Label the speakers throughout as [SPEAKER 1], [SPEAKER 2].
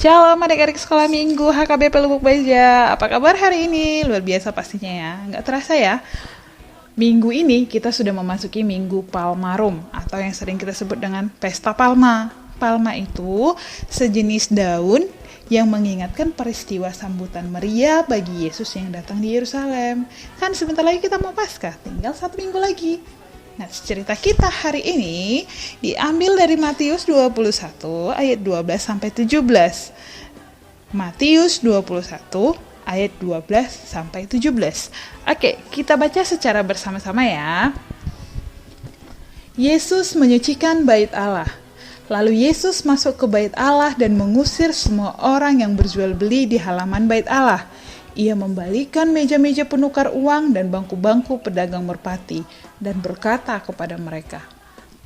[SPEAKER 1] Shalom adik-adik sekolah minggu HKBP Lubuk Baja. Apa kabar hari ini? Luar biasa pastinya ya. Nggak terasa ya, minggu ini kita sudah memasuki Minggu Palmarum atau yang sering kita sebut dengan Pesta Palma. Palma itu sejenis daun yang mengingatkan peristiwa sambutan meriah bagi Yesus yang datang di Yerusalem. Kan sebentar lagi kita mau Paskah, tinggal 1 minggu lagi. Nah, cerita kita hari ini diambil dari Matius 21 ayat 12 sampai 17. Matius 21 ayat 12 sampai 17. Oke, kita baca secara bersama-sama ya. Yesus menyucikan bait Allah. Lalu Yesus masuk ke bait Allah dan mengusir semua orang yang berjual beli di halaman bait Allah. Ia membalikan meja-meja penukar uang dan bangku-bangku pedagang merpati dan berkata kepada mereka,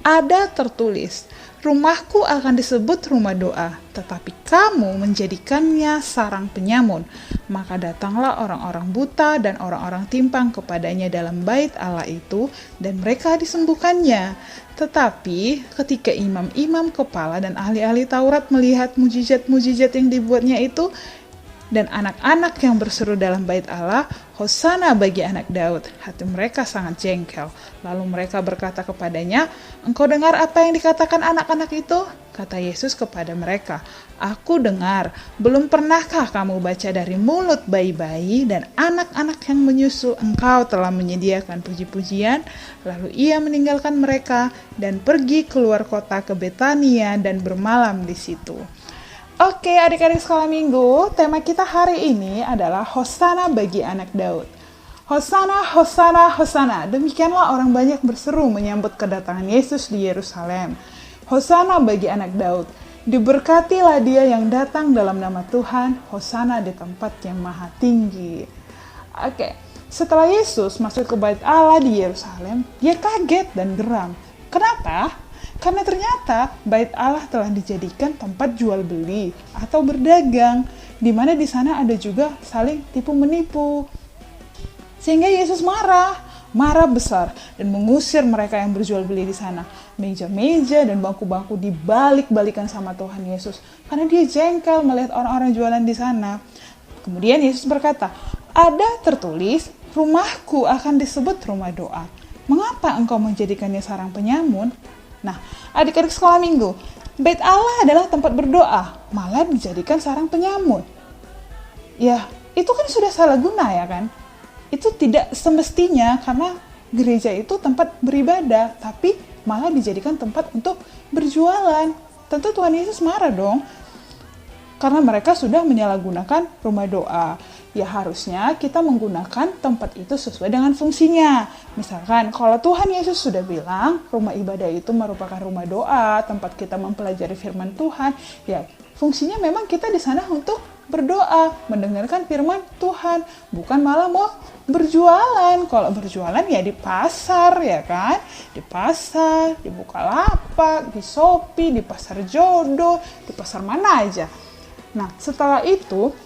[SPEAKER 1] "Ada tertulis, rumahku akan disebut rumah doa, tetapi kamu menjadikannya sarang penyamun. Maka datanglah orang-orang buta dan orang-orang timpang kepadanya dalam bait Allah itu, dan mereka disembuhkannya." Tetapi ketika imam-imam kepala dan ahli-ahli Taurat melihat mujizat-mujizat yang dibuatnya itu, dan anak-anak yang berseru dalam bait Allah, "Hosana bagi anak Daud," hati mereka sangat jengkel. Lalu mereka berkata kepadanya, "Engkau dengar apa yang dikatakan anak-anak itu?" Kata Yesus kepada mereka, "Aku dengar. Belum pernahkah kamu baca dari mulut bayi-bayi dan anak-anak yang menyusu engkau telah menyediakan puji-pujian?" Lalu ia meninggalkan mereka dan pergi keluar kota ke Betania dan bermalam di situ. Oke, adik-adik sekolah minggu, tema kita hari ini adalah Hosana bagi anak Daud. Hosana, Hosana, Hosana. Demikianlah orang banyak berseru menyambut kedatangan Yesus di Yerusalem. Hosana bagi anak Daud. Diberkatilah dia yang datang dalam nama Tuhan. Hosana di tempat yang maha tinggi. Oke, setelah Yesus masuk ke bait Allah di Yerusalem, dia kaget dan geram. Kenapa? Karena ternyata bait Allah telah dijadikan tempat jual beli atau berdagang, di mana di sana ada juga saling tipu menipu. Sehingga Yesus marah besar dan mengusir mereka yang berjual beli di sana. Meja-meja dan bangku-bangku dibalik-balikan sama Tuhan Yesus karena dia jengkel melihat orang-orang jualan di sana. Kemudian Yesus berkata, "Ada tertulis, rumahku akan disebut rumah doa. Mengapa engkau menjadikannya sarang penyamun?" Nah, adik-adik sekolah minggu, bait Allah adalah tempat berdoa, malah dijadikan sarang penyamun. Ya, itu kan sudah salah guna ya kan? Itu tidak semestinya karena gereja itu tempat beribadah, tapi malah dijadikan tempat untuk berjualan. Tentu Tuhan Yesus marah dong, karena mereka sudah menyalahgunakan rumah doa. Ya harusnya kita menggunakan tempat itu sesuai dengan fungsinya. Misalkan kalau Tuhan Yesus sudah bilang rumah ibadah itu merupakan rumah doa, tempat kita mempelajari firman Tuhan, ya fungsinya memang kita di sana untuk berdoa, mendengarkan firman Tuhan, bukan malah mau berjualan. Kalau berjualan ya di pasar ya kan, di pasar, di Bukalapak, di Shopee, di pasar jodoh, di pasar mana aja. Nah setelah itu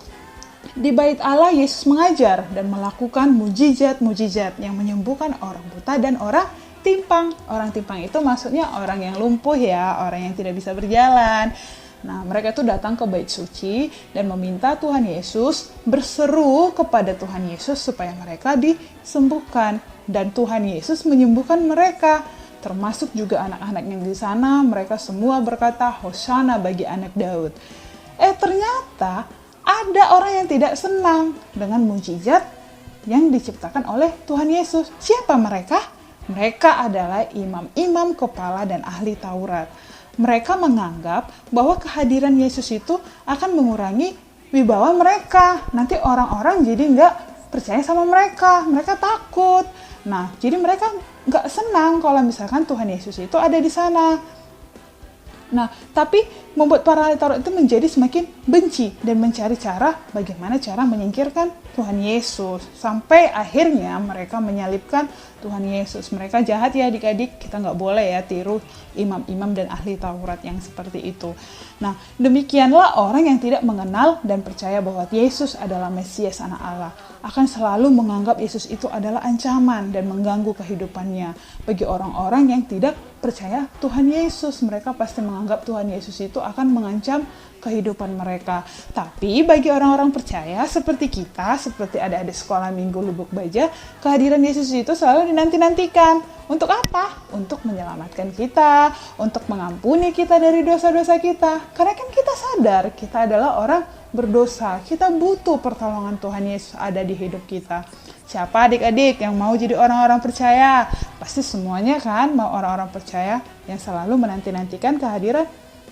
[SPEAKER 1] di bait Allah Yesus mengajar dan melakukan mujizat-mujizat yang menyembuhkan orang buta dan orang timpang. Orang timpang itu maksudnya orang yang lumpuh ya, orang yang tidak bisa berjalan. Nah, mereka itu datang ke bait suci dan meminta Tuhan Yesus, berseru kepada Tuhan Yesus supaya mereka disembuhkan. Dan Tuhan Yesus menyembuhkan mereka, termasuk juga anak-anak yang di sana. Mereka semua berkata, "Hosana bagi anak Daud." Ternyata ada orang yang tidak senang dengan mujizat yang diciptakan oleh Tuhan Yesus. Siapa mereka? Mereka adalah imam-imam kepala dan ahli Taurat. Mereka menganggap bahwa kehadiran Yesus itu akan mengurangi wibawa mereka. Nanti orang-orang jadi nggak percaya sama mereka. Mereka takut. Nah, jadi mereka nggak senang kalau misalkan Tuhan Yesus itu ada di sana. Nah, tapi membuat para ahli Taurat itu menjadi semakin benci dan mencari cara bagaimana cara menyingkirkan Tuhan Yesus. Sampai akhirnya mereka menyalibkan Tuhan Yesus. Mereka jahat ya adik-adik, kita nggak boleh ya tiru imam-imam dan ahli Taurat yang seperti itu. Nah, demikianlah orang yang tidak mengenal dan percaya bahwa Yesus adalah Mesias anak Allah akan selalu menganggap Yesus itu adalah ancaman dan mengganggu kehidupannya. Bagi orang-orang yang tidak percaya Tuhan Yesus. Mereka pasti menganggap Tuhan Yesus itu akan mengancam kehidupan mereka. Tapi bagi orang-orang percaya seperti kita, seperti adik-adik sekolah minggu Lubuk Baja, kehadiran Yesus itu selalu dinanti-nantikan. Untuk apa? Untuk menyelamatkan kita, untuk mengampuni kita dari dosa-dosa kita. Karena kan kita sadar, kita adalah orang berdosa. Kita butuh pertolongan Tuhan Yesus ada di hidup kita. Siapa adik-adik yang mau jadi orang-orang percaya? Pasti semuanya kan mau orang-orang percaya yang selalu menanti-nantikan kehadiran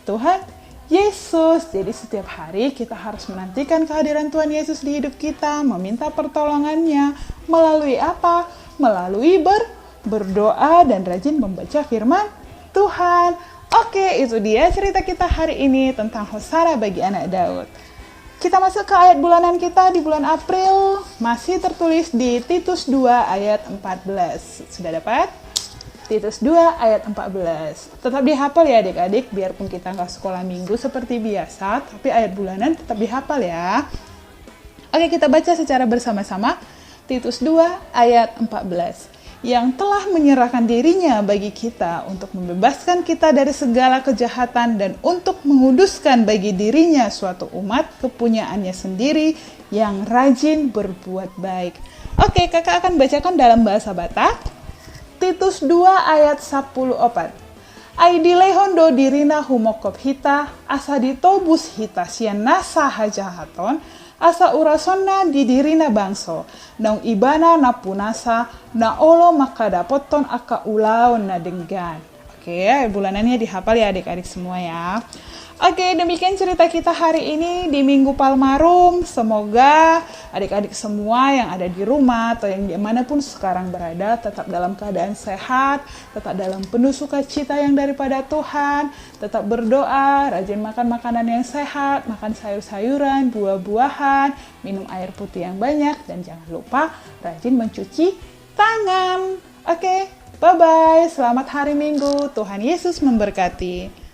[SPEAKER 1] Tuhan Yesus. Jadi setiap hari kita harus menantikan kehadiran Tuhan Yesus di hidup kita, meminta pertolongannya. Melalui apa? Melalui berdoa dan rajin membaca firman Tuhan. Oke, itu dia cerita kita hari ini tentang Hosana bagi anak Daud. Kita masuk ke ayat bulanan kita di bulan April, masih tertulis di Titus 2 ayat 14. Sudah dapat? Titus 2 ayat 14. Tetap dihafal ya adik-adik, biarpun kita nggak sekolah minggu seperti biasa, tapi ayat bulanan tetap dihafal ya. Oke, kita baca secara bersama-sama. Titus 2 ayat 14. Yang telah menyerahkan dirinya bagi kita untuk membebaskan kita dari segala kejahatan dan untuk menguduskan bagi dirinya suatu umat kepunyaannya sendiri yang rajin berbuat baik. Oke, kakak akan bacakan dalam bahasa Batak. Titus 2 ayat 14. Aidilehon do dirina humokop hita, asa ditobus hita sian nasa hajahaton, asa urasonna di dirina bangso, naung ibana na punasa, na olo maka dapoton aka ulaon na denggan. Oke, bulanannya dihafal ya adik-adik semua ya. Oke, demikian cerita kita hari ini di Minggu Palmarum. Semoga adik-adik semua yang ada di rumah atau yang dimanapun sekarang berada tetap dalam keadaan sehat, tetap dalam penuh sukacita yang daripada Tuhan, tetap berdoa, rajin makan makanan yang sehat, makan sayur-sayuran, buah-buahan, minum air putih yang banyak, dan jangan lupa rajin mencuci tangan. Oke, bye-bye. Selamat hari Minggu. Tuhan Yesus memberkati.